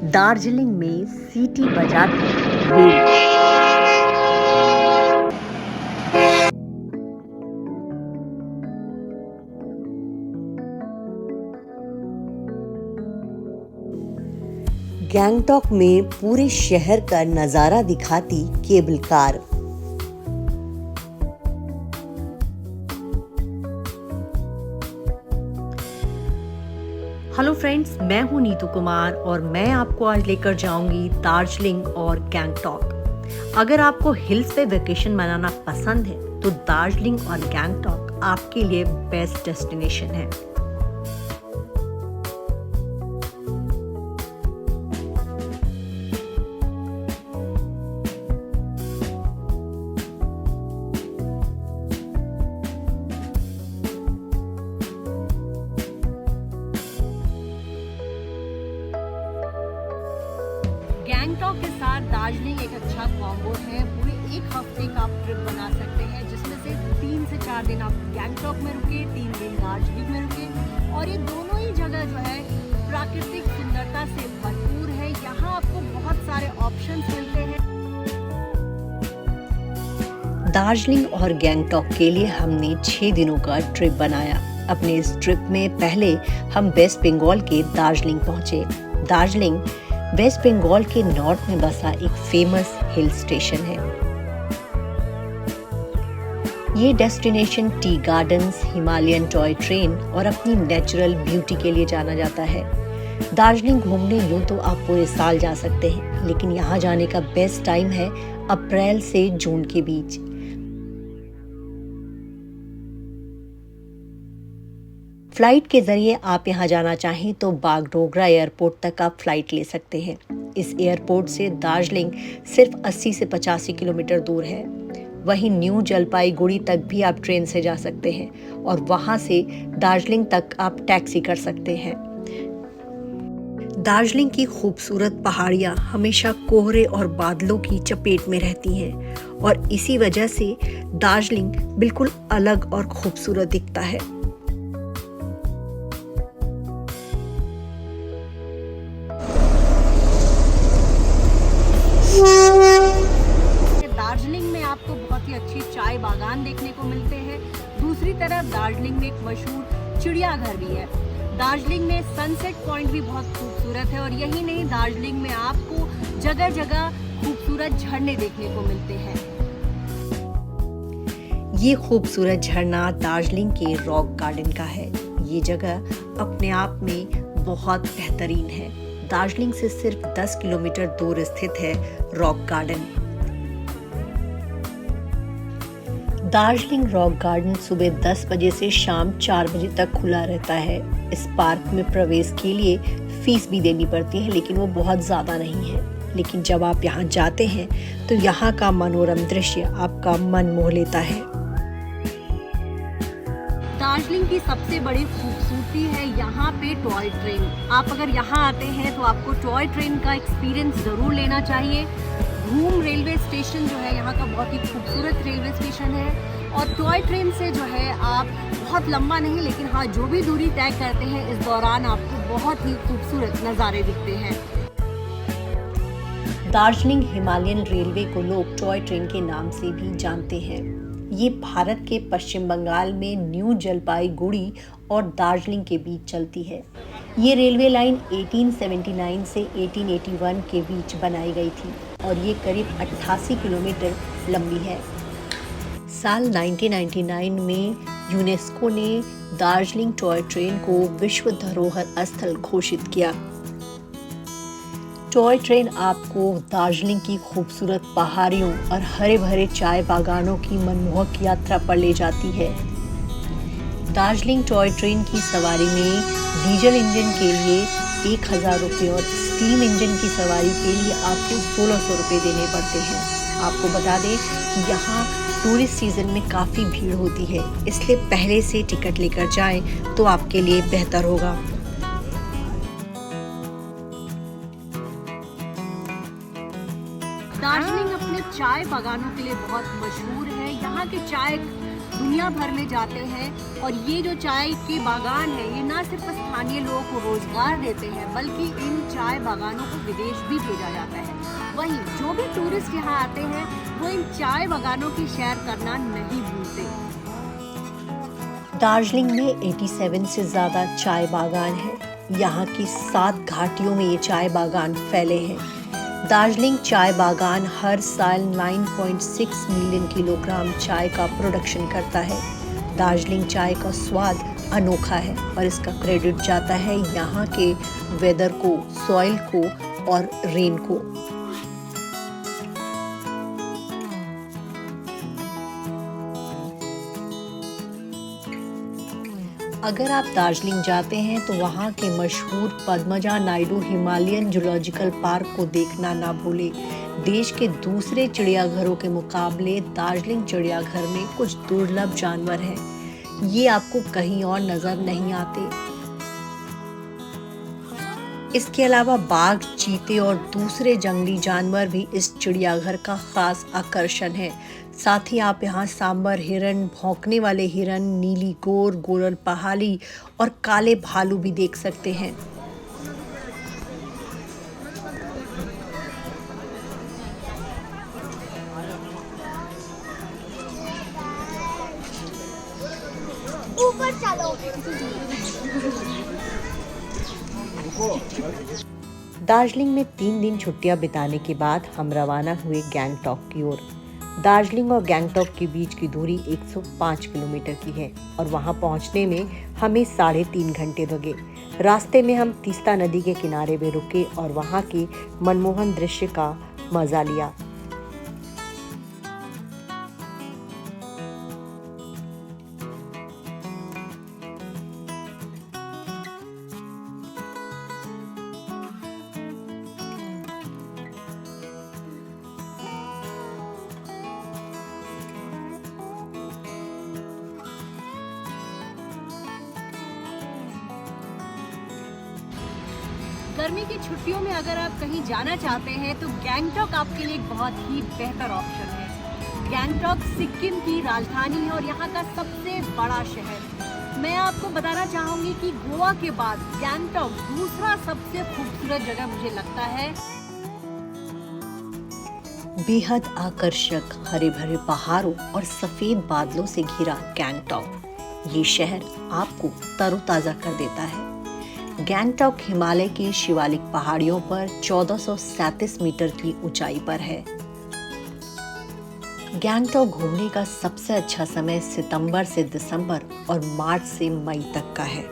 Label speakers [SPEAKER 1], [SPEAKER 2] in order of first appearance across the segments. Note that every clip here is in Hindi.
[SPEAKER 1] दार्जिलिंग में सीटी बजाती रेल। गैंगटॉक में पूरे शहर का नजारा दिखाती केबल कार। हेलो फ्रेंड्स, मैं हूं नीतू कुमार और मैं आपको आज लेकर जाऊंगी दार्जिलिंग और गैंगटॉक। अगर आपको हिल्स पे वेकेशन मनाना पसंद है तो दार्जिलिंग और गैंगटॉक आपके लिए बेस्ट डेस्टिनेशन है। गैंगटॉक के साथ दार्जिलिंग एक अच्छा कॉम्बो है। पूरे एक हफ्ते का आप ट्रिप बना सकते हैं, जिसमें से 3 से 4 दिन आप गैंगटॉक में रुके, 3 दिन दार्जिलिंग में रुके। और ये दोनों ही जगह जो है प्राकृतिक सुंदरता से भरपूर है। यहाँ आपको बहुत सारे ऑप्शंस मिलते हैं। दार्जिलिंग और गैंगटॉक के लिए हमने 6 दिनों का ट्रिप बनाया। अपने इस ट्रिप में पहले हम वेस्ट बंगाल के दार्जिलिंग पहुंचे। दार्जिलिंग वेस्ट बंगाल के नॉर्थ में बसा एक फेमस हिल स्टेशन है। ये destination tea gardens, Himalayan toy train और अपनी नेचुरल ब्यूटी के लिए जाना जाता है। दार्जिलिंग घूमने यूं तो आप पूरे साल जा सकते हैं, लेकिन यहाँ जाने का बेस्ट टाइम है अप्रैल से जून के बीच। फ्लाइट के जरिए आप यहाँ जाना चाहें तो बागडोगरा एयरपोर्ट तक आप फ्लाइट ले सकते हैं। इस एयरपोर्ट से दार्जिलिंग सिर्फ 80 से 85 किलोमीटर दूर है। वहीं न्यू जलपाईगुड़ी तक भी आप ट्रेन से जा सकते हैं और वहां से दार्जिलिंग तक आप टैक्सी कर सकते हैं। दार्जिलिंग की खूबसूरत पहाड़ियाँ हमेशा कोहरे और बादलों की चपेट में रहती हैं और इसी वजह से दार्जिलिंग बिल्कुल अलग और खूबसूरत दिखता है। दार्जिलिंग में आपको बहुत ही अच्छी चाय बागान देखने को मिलते हैं। दूसरी तरफ दार्जिलिंग में एक मशहूर चिड़ियाघर भी है। दार्जिलिंग में सनसेट पॉइंट भी बहुत खूबसूरत है और यही नहीं, दार्जिलिंग में आपको जगह जगह खूबसूरत झरने देखने को मिलते हैं। ये खूबसूरत झरना दार्जिलिंग के रॉक गार्डन का है। ये जगह अपने आप में बहुत बेहतरीन है। दार्जिलिंग से सिर्फ 10 किलोमीटर दूर स्थित है rock garden. Darjeeling rock garden सुबह 10 बजे से शाम 4 बजे तक खुला रहता है। इस पार्क में प्रवेश के लिए फीस भी देनी पड़ती है, लेकिन वो बहुत ज़्यादा नहीं है। लेकिन जब आप यहाँ जाते हैं तो यहाँ का मनोरम दृश्य आपका मन मोह लेता है। दार्जिलिंग की सबसे बड़ी खूबसूरती है यहाँ पे टॉय ट्रेन। आप अगर यहाँ आते हैं तो आपको टॉय ट्रेन का एक्सपीरियंस ज़रूर लेना चाहिए। घूम रेलवे स्टेशन जो है यहाँ का बहुत ही खूबसूरत रेलवे स्टेशन है और टॉय ट्रेन से जो है आप बहुत लंबा नहीं, लेकिन हाँ, जो भी दूरी तय करते हैं इस दौरान आपको बहुत ही खूबसूरत नज़ारे दिखते हैं। दार्जिलिंग हिमालयन रेलवे को लोग टॉय ट्रेन के नाम से भी जानते हैं। ये भारत के पश्चिम बंगाल में न्यू जलपाईगुड़ी और दार्जिलिंग के बीच चलती है। ये रेलवे लाइन 1879 से 1881 के बीच बनाई गई थी और ये करीब 88 किलोमीटर लंबी है। साल 1999 में यूनेस्को ने दार्जिलिंग टॉय ट्रेन को विश्व धरोहर स्थल घोषित किया। टॉय ट्रेन आपको दार्जिलिंग की खूबसूरत पहाड़ियों और हरे भरे चाय बागानों की मनमोहक यात्रा पर ले जाती है। दार्जिलिंग टॉय ट्रेन की सवारी में डीजल इंजन के लिए 1000 रुपये और स्टीम इंजन की सवारी के लिए आपको 1600 रुपये देने पड़ते हैं। आपको बता दें कि यहाँ टूरिस्ट सीजन में काफ़ी भीड़ होती है, इसलिए पहले से टिकट लेकर जाएं तो आपके लिए बेहतर होगा। दार्जिलिंग अपने चाय बागानों के लिए बहुत मशहूर है। यहाँ की चाय दुनिया भर में जाते हैं। और ये जो चाय के बागान है, ये ना सिर्फ स्थानीय लोगों को रोजगार देते हैं, बल्कि इन चाय बागानों को विदेश भी भेजा जाता है। वहीं जो भी टूरिस्ट यहाँ आते हैं वो इन चाय बागानों की सैर करना नहीं भूलते। दार्जिलिंग में 87 से ज्यादा चाय बागान है। यहाँ की 7 घाटियों में ये चाय बागान फैले हैं। दार्जिलिंग चाय बागान हर साल 9.6 मिलियन किलोग्राम चाय का प्रोडक्शन करता है। दार्जिलिंग चाय का स्वाद अनोखा है और इसका क्रेडिट जाता है यहाँ के वेदर को, सॉइल को और रेन को। अगर आप दार्जिलिंग जाते हैं तो वहाँ के मशहूर Padmaja Naidu Himalayan zoological park को देखना ना भूलें। देश के दूसरे चिड़ियाघरों के मुकाबले दार्जिलिंग चिड़ियाघर में कुछ दुर्लभ जानवर हैं। ये आपको कहीं और नजर नहीं आते। इसके अलावा बाघ, चीते और दूसरे जंगली जानवर भी इस चिड़ियाघर का खास आकर्षण है। साथ ही आप यहाँ सांबर हिरन, भौंकने वाले हिरन, नीली गोर, गोरल पहाड़ी और काले भालू भी देख सकते हैं। ऊपर चलो। दार्जिलिंग में 3 दिन छुट्टियां बिताने के बाद हम रवाना हुए गैंगटॉक की ओर। दार्जिलिंग और गैंगटॉक के बीच की दूरी 105 किलोमीटर की है और वहां पहुंचने में हमें 3.5 घंटे लगे। रास्ते में हम तीस्ता नदी के किनारे में रुके और वहां के मनमोहन दृश्य का मजा लिया। गर्मी की छुट्टियों में अगर आप कहीं जाना चाहते हैं तो गैंगटॉक आपके लिए एक बहुत ही बेहतर ऑप्शन है। गैंगटॉक सिक्किम की राजधानी है और यहाँ का सबसे बड़ा शहर। मैं आपको बताना चाहूंगी कि गोवा के बाद गैंगटॉक दूसरा सबसे खूबसूरत जगह मुझे लगता है। बेहद आकर्षक हरे भरे पहाड़ों और सफेद बादलों से घिरा गैंगटॉक, ये शहर आपको तरोताजा कर देता है। गैंगटॉक हिमालय की शिवालिक पहाड़ियों पर 1437 मीटर की ऊंचाई पर है। गैंगटॉक घूमने का सबसे अच्छा समय सितंबर से दिसंबर और मार्च से मई तक का है।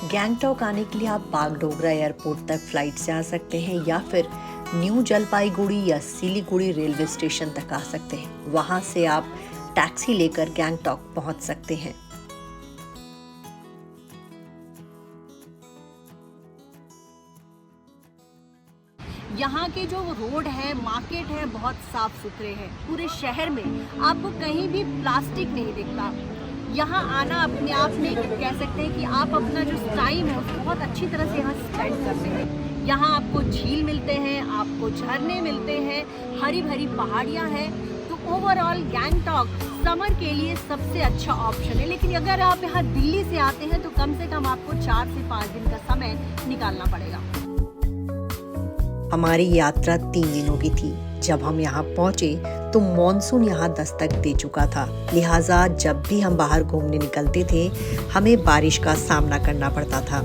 [SPEAKER 1] गैंगटॉक आने के लिए आप बागडोगरा एयरपोर्ट तक फ्लाइट से आ सकते हैं या फिर न्यू जलपाईगुड़ी या सिलीगुड़ी रेलवे स्टेशन तक आ सकते हैं। वहां से आप टैक्सी लेकर गैंगटॉक पहुंच सकते हैं। यहाँ के जो रोड है, मार्केट है, बहुत साफ सुथरे हैं। पूरे शहर में आपको कहीं भी प्लास्टिक नहीं दिखता। यहाँ आना अपने आप में कह सकते हैं कि आप अपना जो टाइम है उसको बहुत अच्छी तरह से यहाँ स्पेंड करते हैं। यहाँ आपको झील मिलते हैं, आपको झरने मिलते हैं, हरी भरी पहाड़ियाँ हैं। तो ओवरऑल गैंगटॉक समर के लिए सबसे अच्छा ऑप्शन है। लेकिन अगर आप यहाँ दिल्ली से आते हैं तो कम से कम आपको 4 से 5 दिन का समय निकालना पड़ेगा। हमारी यात्रा 3 दिनों की थी। जब हम यहाँ पहुँचे तो मॉनसून यहाँ दस्तक दे चुका था, लिहाजा जब भी हम बाहर घूमने निकलते थे हमें बारिश का सामना करना पड़ता था।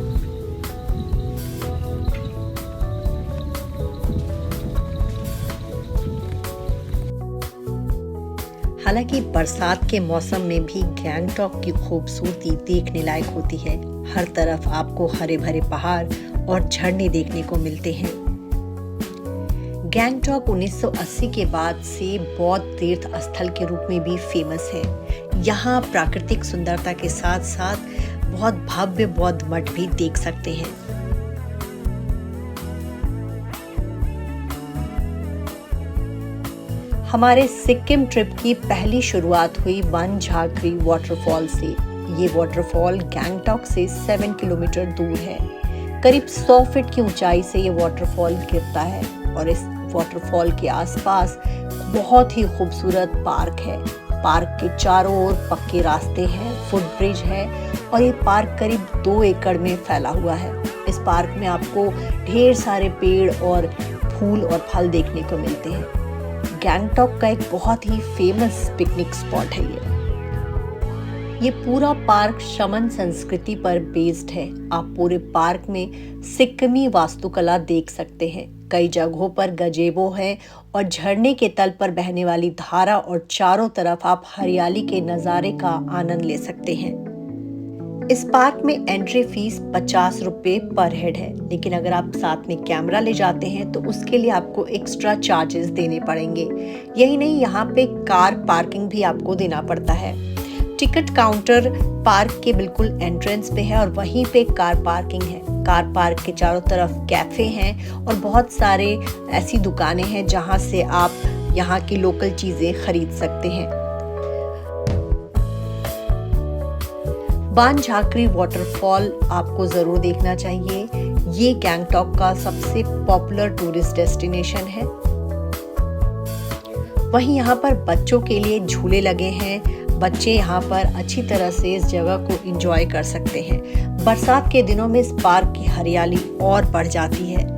[SPEAKER 1] हालांकि बरसात के मौसम में भी गैंगटॉक की खूबसूरती देखने लायक होती है। हर तरफ आपको हरे भरे पहाड़ और झरने देखने को मिलते हैं। गैंगटॉक 1980 के बाद से बौद्ध तीर्थ स्थल के रूप में भी फेमस है। यहाँ प्राकृतिक सुंदरता के साथ साथ बहुत भव्य बौद्ध मठ भी देख सकते हैं। हमारे सिक्किम ट्रिप की पहली शुरुआत हुई वन झाकरी वाटरफॉल से। ये वाटरफॉल गैंगटॉक से 7 किलोमीटर दूर है। करीब 100 फीट की ऊंचाई से ये वाटरफॉल गिरता है और इस वाटरफॉल के आसपास बहुत ही खूबसूरत पार्क है। पार्क के चारों ओर पक्के रास्ते हैं, फुटब्रिज है और ये पार्क करीब 2 एकड़ में फैला हुआ है। इस पार्क में आपको ढेर सारे पेड़ और फूल और फल देखने को मिलते हैं। गैंगटॉक का एक बहुत ही फेमस पिकनिक स्पॉट है ये पूरा पार्क शमन संस्कृति पर बेस्ड है। आप पूरे पार्क में सिक्किमी वास्तुकला देख सकते हैं। कई जगहों पर गजेबो है और झरने के तल पर बहने वाली धारा और चारों तरफ आप हरियाली के नज़ारे का आनंद ले सकते हैं। इस पार्क में एंट्री फीस 50 रुपये पर हेड है, लेकिन अगर आप साथ में कैमरा ले जाते हैं तो उसके लिए आपको एक्स्ट्रा चार्जेस देने पड़ेंगे। यही नहीं, यहाँ पे कार पार्किंग भी आपको देना पड़ता है। टिकट काउंटर पार्क के बिल्कुल एंट्रेंस पे है और वहीं पे कार पार्किंग है। कार पार्क के चारों तरफ कैफे हैं और बहुत सारे ऐसी दुकानें हैं जहां से आप यहाँ की लोकल चीजें खरीद सकते हैं। बान झाकरी वाटरफॉल आपको जरूर देखना चाहिए। ये गैंगटॉक का सबसे पॉपुलर टूरिस्ट डेस्टिनेशन है। वहीं यहाँ पर बच्चों के लिए झूले लगे हैं। बच्चे यहाँ पर अच्छी तरह से इस जगह को एंजॉय कर सकते हैं। बरसात के दिनों में इस पार्क की हरियाली और बढ़ जाती है।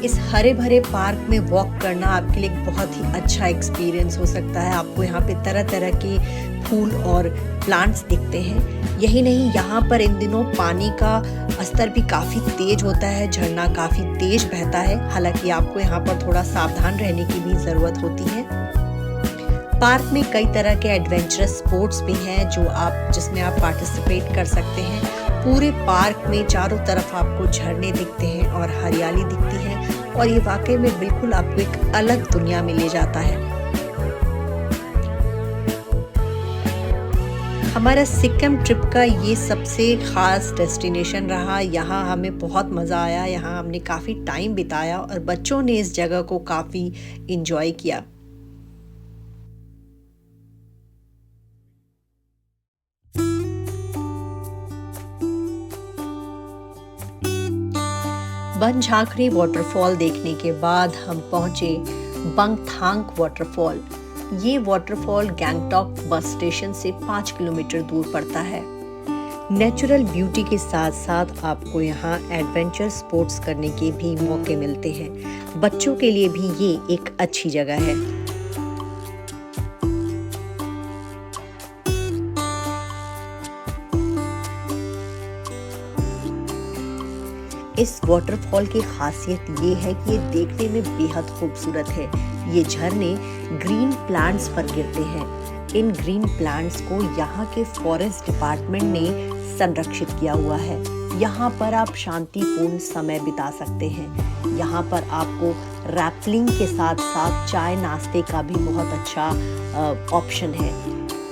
[SPEAKER 1] इस हरे भरे पार्क में वॉक करना आपके लिए एक बहुत ही अच्छा एक्सपीरियंस हो सकता है। आपको यहाँ पे तरह तरह के फूल और प्लांट्स दिखते हैं। यही नहीं, यहाँ पर इन दिनों पानी का स्तर भी काफ़ी तेज होता है, झरना काफ़ी तेज बहता है। हालांकि आपको यहाँ पर थोड़ा सावधान रहने की भी ज़रूरत होती है। पार्क में कई तरह के एडवेंचरस स्पोर्ट्स भी हैं जिसमें आप पार्टिसिपेट कर सकते हैं। पूरे पार्क में चारों तरफ आपको झरने दिखते हैं और हरियाली दिखती है और ये वाकई में बिल्कुल आपको एक अलग दुनिया में ले जाता है। हमारा सिक्किम ट्रिप का ये सबसे खास डेस्टिनेशन रहा। यहाँ हमें बहुत मज़ा आया। यहाँ हमने काफ़ी टाइम बिताया और बच्चों ने इस जगह को काफ़ी इंजॉय किया। बन झाकरी वाटरफॉल देखने के बाद हम पहुंचे बंगथांग वाटरफॉल। ये वाटरफॉल गैंगटॉक बस स्टेशन से 5 किलोमीटर दूर पड़ता है। नेचुरल ब्यूटी के साथ साथ आपको यहाँ एडवेंचर स्पोर्ट्स करने के भी मौके मिलते हैं। बच्चों के लिए भी ये एक अच्छी जगह है। इस वाटरफॉल की खासियत ये है कि ये देखने में बेहद खूबसूरत है। ये झरने ग्रीन प्लांट्स पर गिरते हैं। इन ग्रीन प्लांट्स को यहाँ के फॉरेस्ट डिपार्टमेंट ने संरक्षित किया हुआ है। यहाँ पर आप शांतिपूर्ण समय बिता सकते हैं। यहाँ पर आपको रैपलिंग के साथ साथ चाय नाश्ते का भी बहुत अच्छा ऑप्शन है।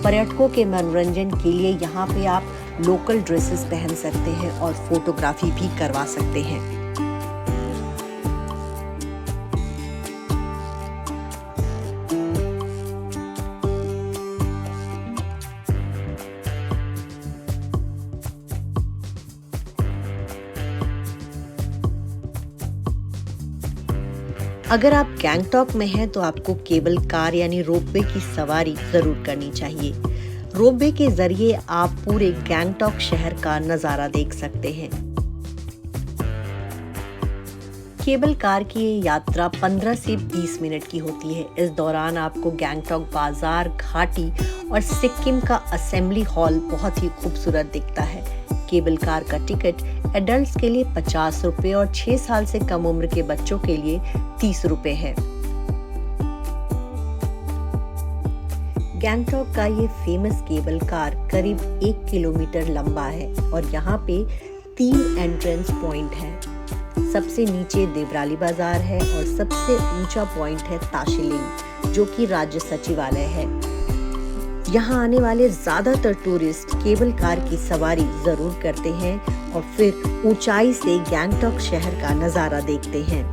[SPEAKER 1] पर्यटकों के मनोरंजन के लिए यहाँ पे आप लोकल ड्रेसेस पहन सकते हैं और फोटोग्राफी भी करवा सकते हैं। अगर आप गैंगटॉक में हैं तो आपको केबल कार यानी रोपवे की सवारी जरूर करनी चाहिए। रोपवे के जरिए आप पूरे गैंगटॉक शहर का नजारा देख सकते हैं। केबल कार की यात्रा 15 से 20 मिनट की होती है। इस दौरान आपको गैंगटॉक बाजार, घाटी और सिक्किम का असेंबली हॉल बहुत ही खूबसूरत दिखता है। केबल कार का टिकट एडल्ट्स के लिए 50 रुपये और 6 साल से कम उम्र के बच्चों के लिए 30 रुपये है। गैंगटॉक का ये फेमस केबल कार करीब 1 किलोमीटर लंबा है और यहाँ पे 3 एंट्रेंस पॉइंट हैं। सबसे नीचे देवराली बाजार है और सबसे ऊंचा पॉइंट है ताशिलिंग, जो कि राज्य सचिवालय है। यहाँ आने वाले ज्यादातर टूरिस्ट केबल कार की सवारी जरूर करते हैं और फिर ऊंचाई से गैंगटॉक शहर का नजारा देखते हैं।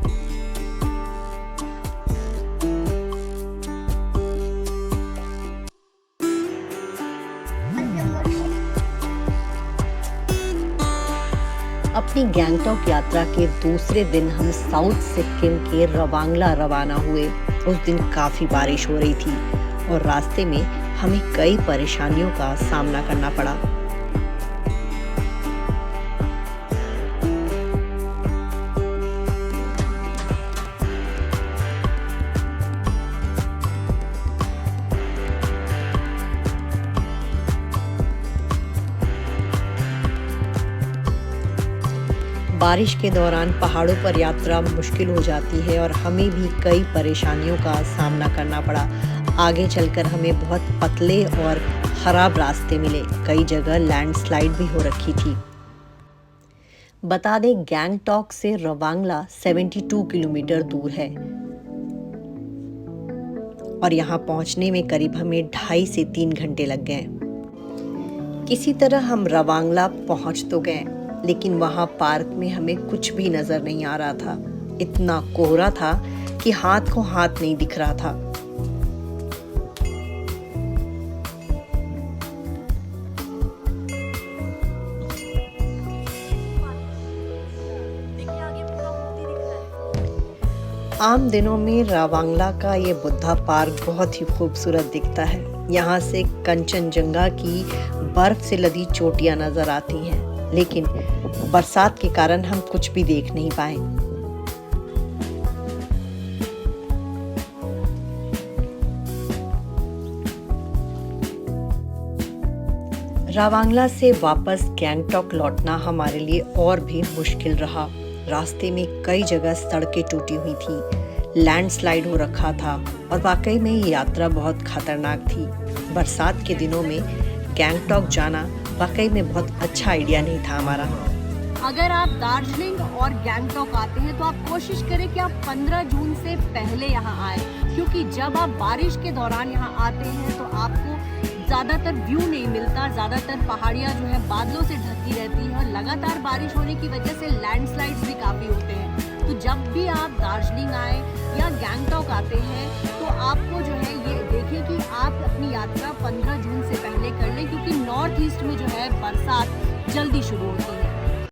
[SPEAKER 1] अपनी गैंगटॉक यात्रा के दूसरे दिन हम साउथ सिक्किम के रवांगला रवाना हुए। उस दिन काफ़ी बारिश हो रही थी और रास्ते में हमें कई परेशानियों का सामना करना पड़ा। बारिश के दौरान पहाड़ों पर यात्रा मुश्किल हो जाती है और हमें भी कई परेशानियों का सामना करना पड़ा। आगे चलकर हमें बहुत पतले और खराब रास्ते मिले। कई जगह लैंडस्लाइड भी हो रखी थी। बता दें, गैंगटॉक से रवांगला 72 किलोमीटर दूर है और यहाँ पहुँचने में करीब हमें 2.5 से 3 घंटे लग गए। किसी तरह हम रवांगला पहुँच तो गए, लेकिन वहाँ पार्क में हमें कुछ भी नजर नहीं आ रहा था। इतना कोहरा था कि हाथ को हाथ नहीं दिख रहा था। आम दिनों में रवांगला का ये बुद्धा पार्क बहुत ही खूबसूरत दिखता है। यहाँ से कंचनजंगा की बर्फ से लदी चोटियां नजर आती हैं, लेकिन बरसात के कारण हम कुछ भी देख नहीं पाए। रवांगला से वापस गैंगटॉक लौटना हमारे लिए और भी मुश्किल रहा। रास्ते में कई जगह सड़कें टूटी हुई थी, लैंडस्लाइड हो रखा था और वाकई में ये यात्रा बहुत खतरनाक थी। बरसात के दिनों में गैंगटॉक जाना वाकई में बहुत अच्छा आइडिया नहीं था हमारा।
[SPEAKER 2] अगर आप दार्जिलिंग और गैंगटॉक आते हैं तो आप कोशिश करें कि आप 15 जून से पहले यहाँ आए, क्योंकि जब आप बारिश के दौरान यहाँ आते हैं तो आपको ज़्यादातर व्यू नहीं मिलता। ज़्यादातर पहाड़ियाँ जो है बादलों से ढकी रहती है और लगातार बारिश होने की वजह से लैंडस्लाइड्स भी काफ़ी होते हैं। तो जब भी आप दार्जिलिंग आए या गैंगटॉक आते हैं तो आपको जो है ये देखिए कि आप अपनी यात्रा 15 जून से पहले कर लें, क्योंकि नॉर्थ ईस्ट में जो है बरसात जल्दी शुरू होती है।